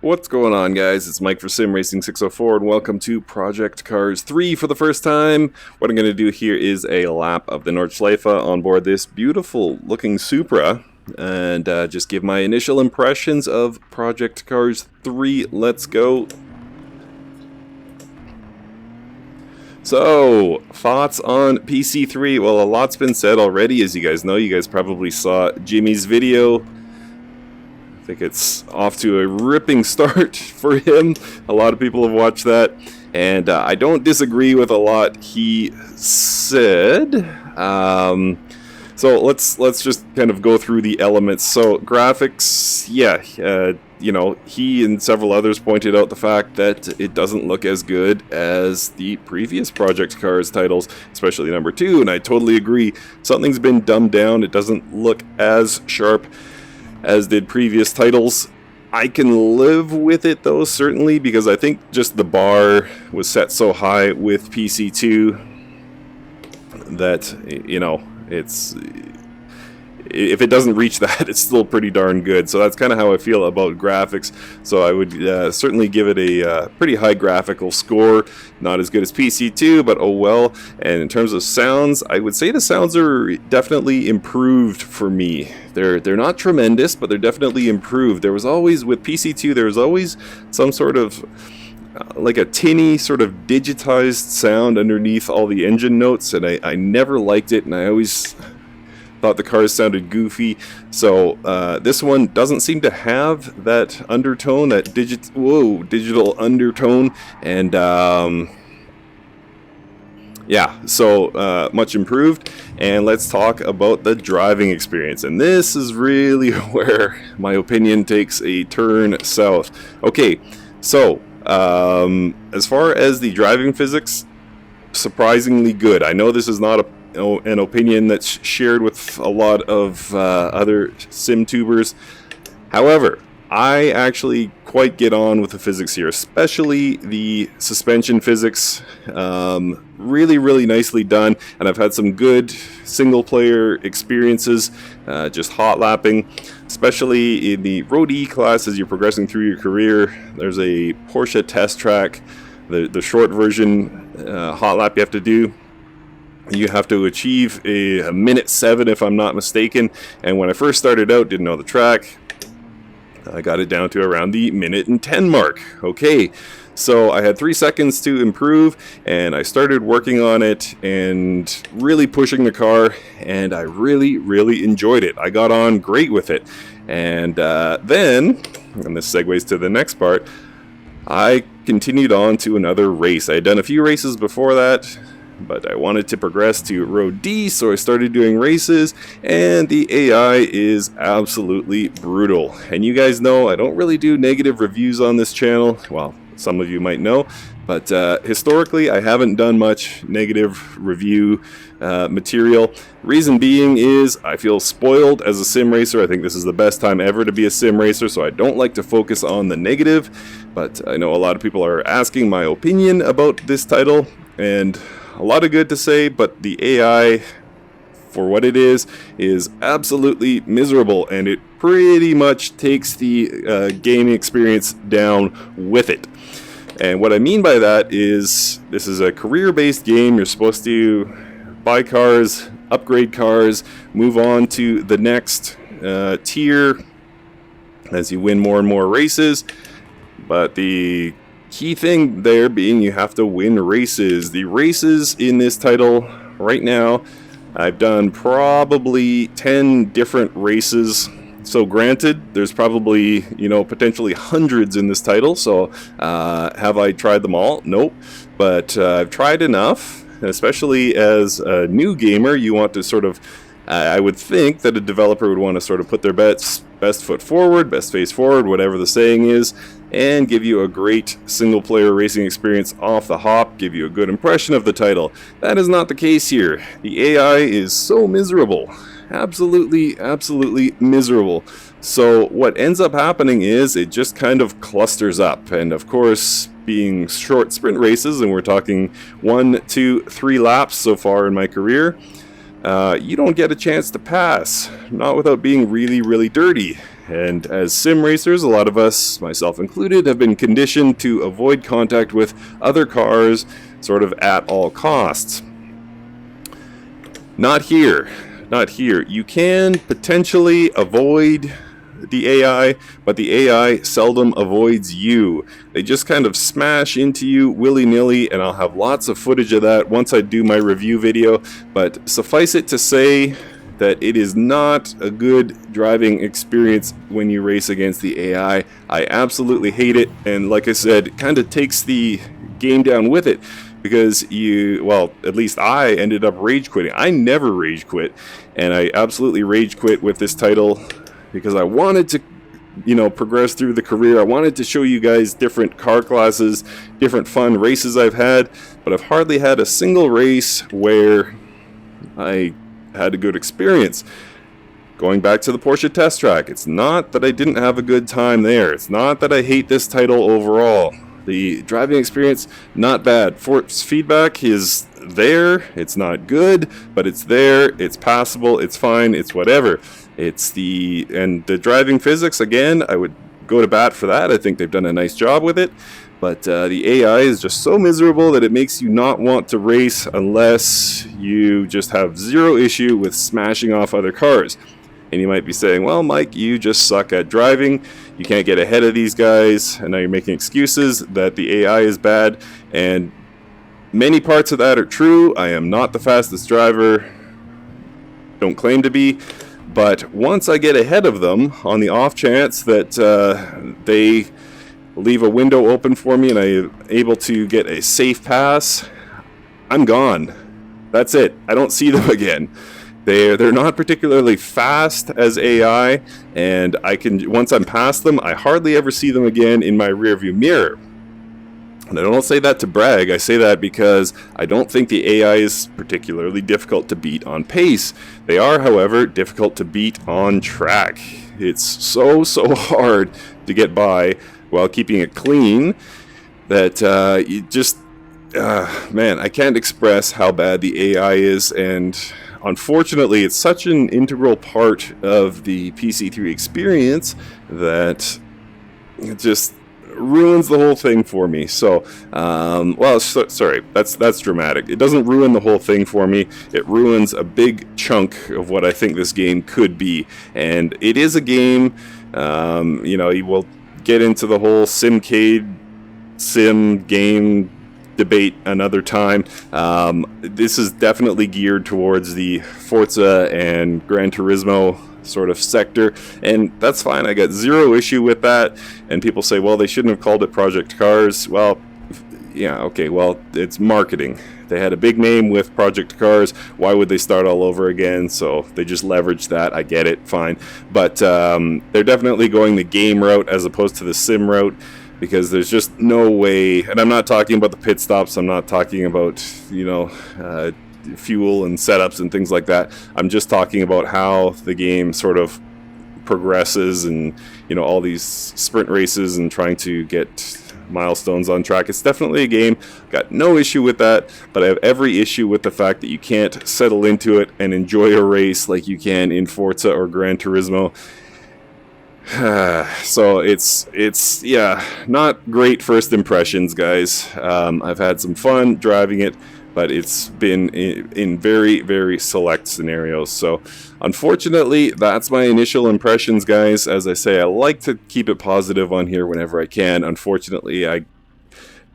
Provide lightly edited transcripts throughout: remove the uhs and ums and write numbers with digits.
What's going on, guys? It's Mike for Sim Racing 604, and welcome to Project Cars 3 for the first time. What I'm going to do here is a lap of the Nordschleife on board this beautiful looking Supra, and just give my initial impressions of Project Cars 3. Let's go. So, thoughts on PC3? Well, a lot's been said already, as you guys know. You guys probably saw Jimmy's video. I think it's off to a ripping start for him. A lot of people have watched that, and I don't disagree with a lot he said. So let's just kind of go through the elements. So graphics, yeah, you know, he and several others pointed out the fact that it doesn't look as good as the previous Project Cars titles, especially number 2, and I totally agree. Something's been dumbed down. It doesn't look as sharp as did previous titles. I can live with it though, certainly, because I think just the bar was set so high with PC2 that, you know, it's, if it doesn't reach that, it's still pretty darn good. So that's kind of how I feel about graphics. So I would certainly give it a pretty high graphical score. Not as good as PC2, but oh well. And in terms of sounds, I would say the sounds are definitely improved for me. They're not tremendous, but they're definitely improved. There was always, with PC2, there was always some sort of like a tinny sort of digitized sound underneath all the engine notes, and I never liked it, and I always thought the cars sounded goofy. So this one doesn't seem to have that undertone, that digital undertone, and yeah, so much improved. And let's talk about the driving experience, and this is really where my opinion takes a turn south. Okay, so as far as the driving physics, surprisingly good. I know this is not an opinion that's shared with a lot of other sim tubers. However, I actually quite get on with the physics here, especially the suspension physics. Really nicely done, and I've had some good single player experiences just hot lapping, especially in the Road E class. As you're progressing through your career, there's a Porsche test track, the short version hot lap you have to do. You have to achieve a minute 7 if I'm not mistaken, and when I first started out, didn't know the track, I got it down to around the minute and 10 mark. Okay, so I had 3 seconds to improve, and I started working on it and really pushing the car, and I really enjoyed it. I got on great with it, and then, and this segues to the next part, I continued on to another race. I had done a few races before that, but I wanted to progress to Road D, so I started doing races, and the AI is absolutely brutal. And you guys know I don't really do negative reviews on this channel. Well, some of you might know, but historically I haven't done much negative review material. Reason being is I feel spoiled as a sim racer. I think this is the best time ever to be a sim racer, so I don't like to focus on the negative, but I know a lot of people are asking my opinion about this title, and a lot of good to say, but the AI, for what it is absolutely miserable, and it pretty much takes the gaming experience down with it. And what I mean by that is, this is a career-based game. You're supposed to buy cars, upgrade cars, move on to the next tier as you win more and more races, but the key thing there being you have to win races. The races in this title right now, I've done probably 10 different races. So granted, there's probably, you know, potentially hundreds in this title. So have I tried them all? Nope. But I've tried enough, especially as a new gamer. You want to sort of, I would think that a developer would want to sort of put their best foot forward, best face forward, whatever the saying is, and give you a great single player racing experience off the hop, give you a good impression of the title. That is not the case here. The AI is so miserable. Absolutely miserable. So what ends up happening is it just kind of clusters up, and of course, being short sprint races, and we're talking 1, 2, 3 laps so far in my career, you don't get a chance to pass, not without being really dirty. And as sim racers, a lot of us, myself included, have been conditioned to avoid contact with other cars sort of at all costs. Not here. Not here. You can potentially avoid the AI, but the AI seldom avoids you. They just kind of smash into you willy-nilly, and I'll have lots of footage of that once I do my review video. But suffice it to say that it is not a good driving experience when you race against the AI. I absolutely hate it, and like I said, it kind of takes the game down with it, because well, at least I ended up rage quitting. I never rage quit, and I absolutely rage quit with this title because I wanted to progress through the career. I wanted to show you guys different car classes, different fun races I've had, but I've hardly had a single race where I had a good experience. Going back to the Porsche test track, it's not that I didn't have a good time there. It's not that I hate this title overall. The driving experience, not bad. Force feedback is there. It's not good, but it's there. It's passable. It's fine. It's whatever. And the driving physics, again, I would go to bat for that. I think they've done a nice job with it. But the AI is just so miserable that it makes you not want to race unless you just have zero issue with smashing off other cars. And you might be saying, well, Mike, you just suck at driving. You can't get ahead of these guys. And now you're making excuses that the AI is bad. And many parts of that are true. I am not the fastest driver. Don't claim to be. But once I get ahead of them, on the off chance that they leave a window open for me and I'm able to get a safe pass, I'm gone. That's it. I don't see them again. They're not particularly fast as AI, and once I'm past them, I hardly ever see them again in my rearview mirror. And I don't say that to brag. I say that because I don't think the AI is particularly difficult to beat on pace. They are, however, difficult to beat on track. It's so hard to get by while keeping it clean that man, I can't express how bad the AI is, and unfortunately, it's such an integral part of the PC3 experience that it just ruins the whole thing for me. So, sorry, that's dramatic. It doesn't ruin the whole thing for me. It ruins a big chunk of what I think this game could be. And it is a game, you will get into the whole simcade sim game debate another time. This is definitely geared towards the Forza and Gran Turismo sort of sector, and that's fine. I got zero issue with that. And people say, well, they shouldn't have called it Project Cars. Well, yeah, okay, well, it's marketing. They had a big name with Project Cars. Why would they start all over again? So they just leveraged that. I get it, fine. But they're definitely going the game route as opposed to the sim route, because there's just no way. And I'm not talking about the pit stops. I'm not talking about, fuel and setups and things like that. I'm just talking about how the game sort of progresses, and all these sprint races and trying to get milestones on track. It's definitely a game. Got no issue with that, but I have every issue with the fact that you can't settle into it and enjoy a race like you can in Forza or Gran Turismo. So it's not great first impressions, guys. I've had some fun driving it, but it's been in very, very select scenarios. So unfortunately, that's my initial impressions, guys. As I say, I like to keep it positive on here whenever I can. Unfortunately, I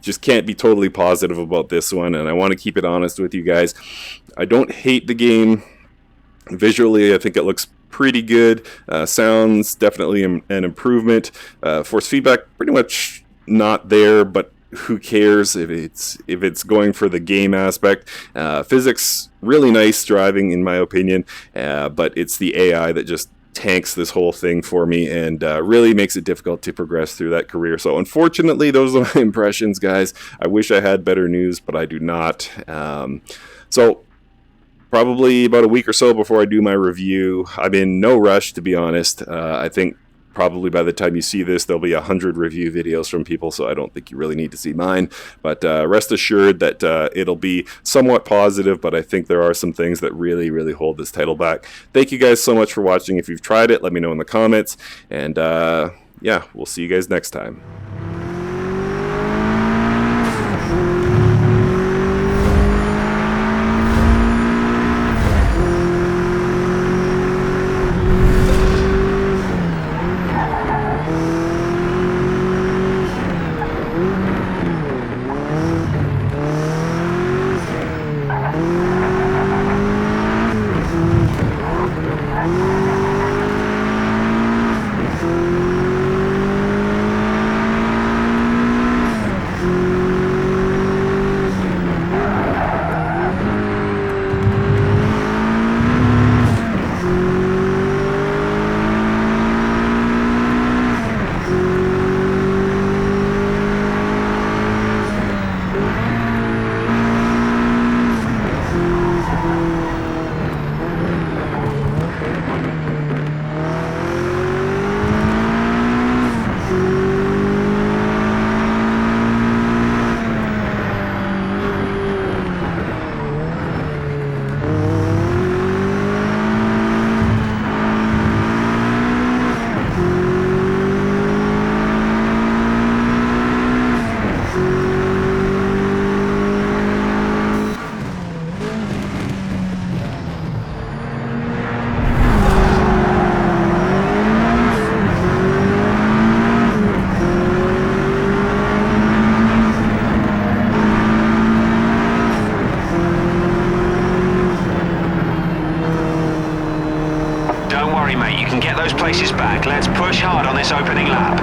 just can't be totally positive about this one, and I want to keep it honest with you guys. I don't hate the game. Visually, I think it looks pretty good. Sounds definitely an improvement. Force feedback, pretty much not there, but who cares if it's going for the game aspect. Physics, really nice driving in my opinion, but it's the AI that just tanks this whole thing for me and really makes it difficult to progress through that career. So unfortunately, those are my impressions, guys. I wish I had better news, but I do not. So probably about a week or so before I do my review. I'm in no rush, to be honest. I think Probably by the time you see this, there'll be 100 review videos from people, so I don't think you really need to see mine. But rest assured that it'll be somewhat positive, but I think there are some things that really, really hold this title back. Thank you guys so much for watching. If you've tried it, let me know in the comments. And yeah, we'll see you guys next time. Don't worry, mate, you can get those places back. Let's push hard on this opening lap.